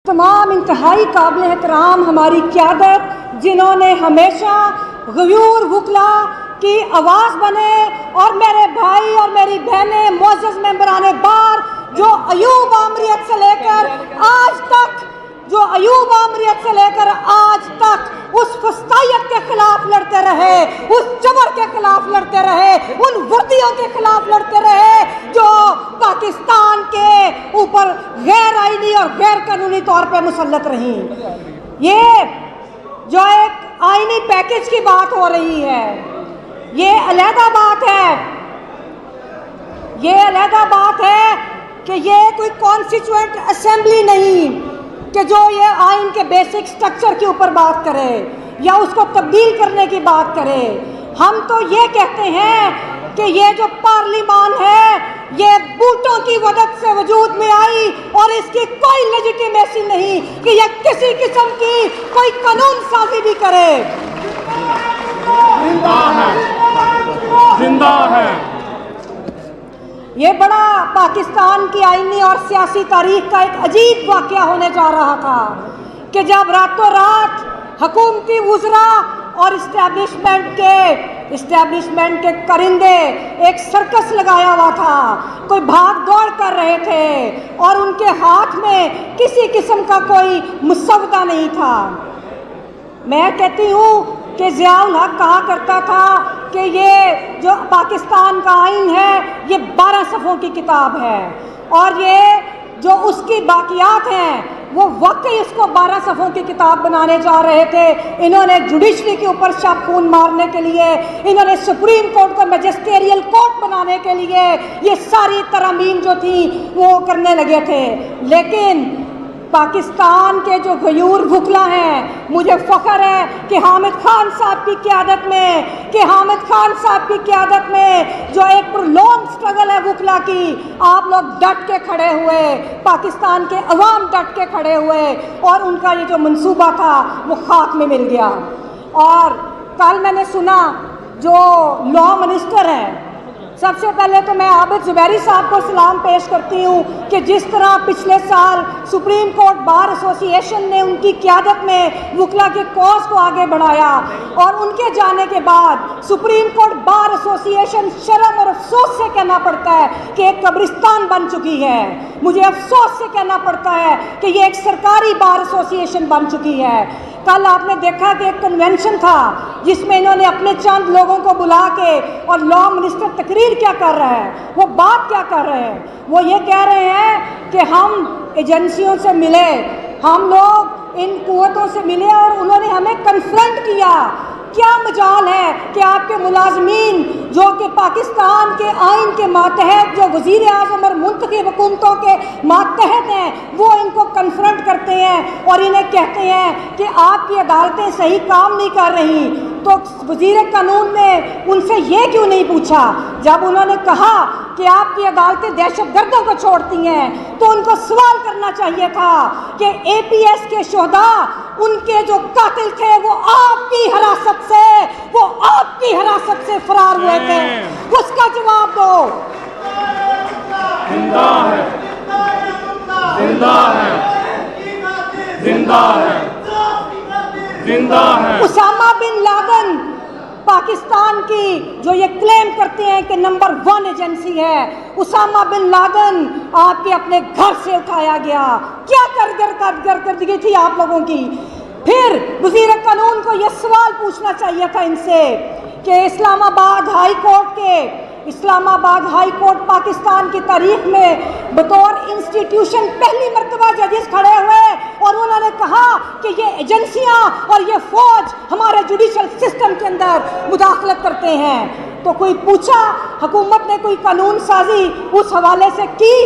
तमाम इंतहाई काबिल एहतराम हमारी क़यादत, जिन्होंने हमेशा गयूर वकला की आवाज़ बने, और मेरे भाई और मेरी बहनें, मुअज़्ज़ज़ मेंबरान बार, जो अयूब आमरीत से लेकर आज तक उस फस्तायत के खिलाफ लड़ते रहे, उस जबर के खिलाफ लड़ते रहे, उन वर्दियों के खिलाफ लड़ते रहे जो पाकिस्तान के ऊपर गैर आईनी और गैर कानूनी तौर पर मुसल्लत रही। ये जो एक आईनी पैकेज की बात हो रही है, ये अलहदा बात है कि ये कोई कॉन्स्टिट्यूएंट असेंबली नहीं कि जो ये आइन के बेसिक स्ट्रक्चर के ऊपर बात करे या उसको तब्दील करने की बात करे। हम तो ये कहते हैं कि ये जो पार्लिमान है ये बूटों की मदद से वजूद में आई और इसकी कोई लेजिटिमेसी नहीं कि ये किसी किस्म की कोई कानून साजी भी करे। जिंदा है। ये बड़ा पाकिस्तान की आईनी और सियासी तारीख का एक अजीब वाक़या होने जा रहा था कि जब रातों रात हुकूमती वुज़रा और इस्टेब्लिशमेंट के करिंदे एक सर्कस लगाया हुआ था, कोई भाग दौड़ कर रहे थे और उनके हाथ में किसी किस्म का कोई मुसव्वदा नहीं था। मैं कहती हूँ कि ज़ियाउल हक कहा करता था कि ये जो पाकिस्तान का आइन है ये 12 सफ़ों की किताब है, और ये जो उसकी बाकियात हैं वो वाकई उसको 12 सफ़ों की किताब बनाने जा रहे थे। इन्होंने जुडिशरी के ऊपर शब खून मारने के लिए, इन्होंने सुप्रीम कोर्ट को मैजिस्ट्रियल कोर्ट बनाने के लिए ये सारी तरमीम जो थी वो करने लगे थे। लेकिन पाकिस्तान के जो गयूर वकला हैं, मुझे फ़ख्र है कि हामिद खान साहब की क़यादत में जो एक लॉन्ग स्ट्रगल है वकला की, आप लोग डट के खड़े हुए, पाकिस्तान के अवाम डट के खड़े हुए और उनका ये जो मंसूबा था वो खाक में मिल गया। और कल मैंने सुना जो लॉ मिनिस्टर हैं, सबसे पहले तो मैं आबिद ज़ुबैरी साहब को सलाम पेश करती हूँ कि जिस तरह पिछले साल सुप्रीम कोर्ट बार एसोसिएशन ने उनकी क़यादत में वकला के कॉज को आगे बढ़ाया, और उनके जाने के बाद सुप्रीम कोर्ट बार एसोसिएशन शर्म और अफसोस से कहना पड़ता है कि एक कब्रिस्तान बन चुकी है। मुझे अफसोस से कहना पड़ता है कि ये एक सरकारी बार एसोसिएशन बन चुकी है। कल आपने देखा कि एक कन्वेंशन था जिसमें इन्होंने अपने चंद लोगों को बुला के, और लॉ मिनिस्टर तकरीर क्या कर रहे हैं, वो बात क्या कर रहे हैं, वो ये कह रहे हैं कि हम एजेंसियों से मिले, हम लोग इन कुव्वतों से मिले और उन्होंने हमें कन्फ्रंट किया। क्या मजाल है कि आपके मुलाजमीन जो कि पाकिस्तान के आइन के मातहत, जो वज़ीर आज़म और मुंतखब हुकूमतों के मातहत हैं, वो इनको कन्फ्रंट करते हैं और इन्हें कहते हैं कि आपकी अदालतें सही काम नहीं कर रही। तो वज़ीर कानून ने उनसे ये क्यों नहीं पूछा, जब उन्होंने कहा कि आपकी अदालतें दहशतगर्दों को छोड़ती हैं, तो उनको सवाल करना चाहिए था कि APS के शोहदा, उनके जो कातिल थे वो आपकी हिरासत से फरार हुए थे, उसका जवाब दो। जिंदा है, जिंदा है, जिंदा है, जिंदा है। उसामा बिन लादेन पाकिस्तान की जो ये क्लेम करते हैं कि नंबर 1 एजेंसी है, उसामा बिन लादेन आपके अपने घर से उठाया गया। क्या कर दी थी आप लोगों की। फिर वज़ीर कानून को यह सवाल पूछना चाहिए था इनसे कि इस्लामाबाद हाई कोर्ट पाकिस्तान की तारीख में बतौर इंस्टीट्यूशन पहली मरतबा जजेस खड़े हुए और उन्होंने कहा कि ये एजेंसियां और ये फौज हमारे जुडिशल सिस्टम के अंदर मुदाखलत करते हैं। तो कोई पूछा, हुकूमत ने कोई कानून साजी उस हवाले से की?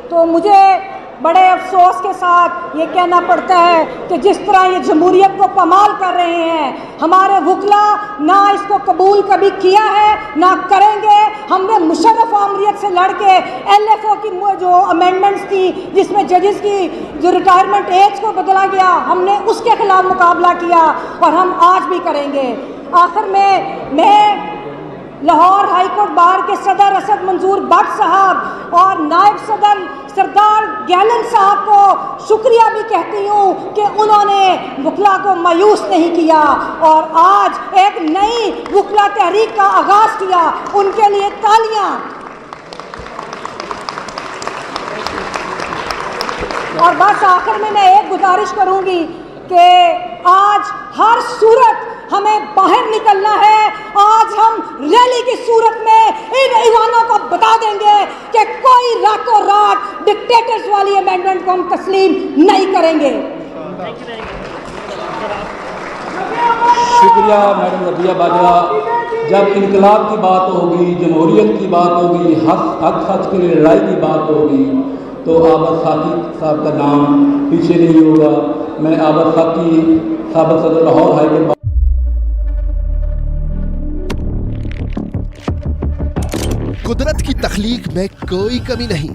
तो मुझे बड़े अफसोस के साथ ये कहना पड़ता है कि जिस तरह ये जमहूरियत को पमाल कर रहे हैं, हमारे वकला ना इसको कबूल कभी किया है ना करेंगे। हमने मुशर्रफ आमरीत से लड़ के LFO की जो अमेंडमेंट्स थी जिसमें जजेस की जो रिटायरमेंट एज को बदला गया, हमने उसके खिलाफ मुकाबला किया और हम आज भी करेंगे। आखिर में लाहौर हाई कोर्ट बार के सदर असद मंजूर भट्ट साहब और नायब सदर सरदार गैलन साहब को शुक्रिया भी कहती हूँ कि उन्होंने वकला को मायूस नहीं किया और आज एक नई वकला तहरीक का आगाज़ किया। उनके लिए तालियां। और बस आखिर में मैं एक गुजारिश करूंगी कि आज हर सूरत हमें बाहर निकलना है। आज हम रैली की सूरत में इन ईवानों को बता देंगे कि कोई रातों रात डिक्टेटर्स वाली अमेंडमेंट को हम तस्लीम नहीं करेंगे। शुक्रिया मैडम रबिया बाजवा। जब इनकलाब की बात होगी, जमहूरियत की बात होगी, हक सच के लिए लड़ाई की बात होगी तो आबद साकी साहब का नाम पीछे नहीं होगा। मैं आबद साकी साबिक़ सदर लाहौर हाई कोर्ट। कुदरत की तख्लीक में कोई कमी नहीं,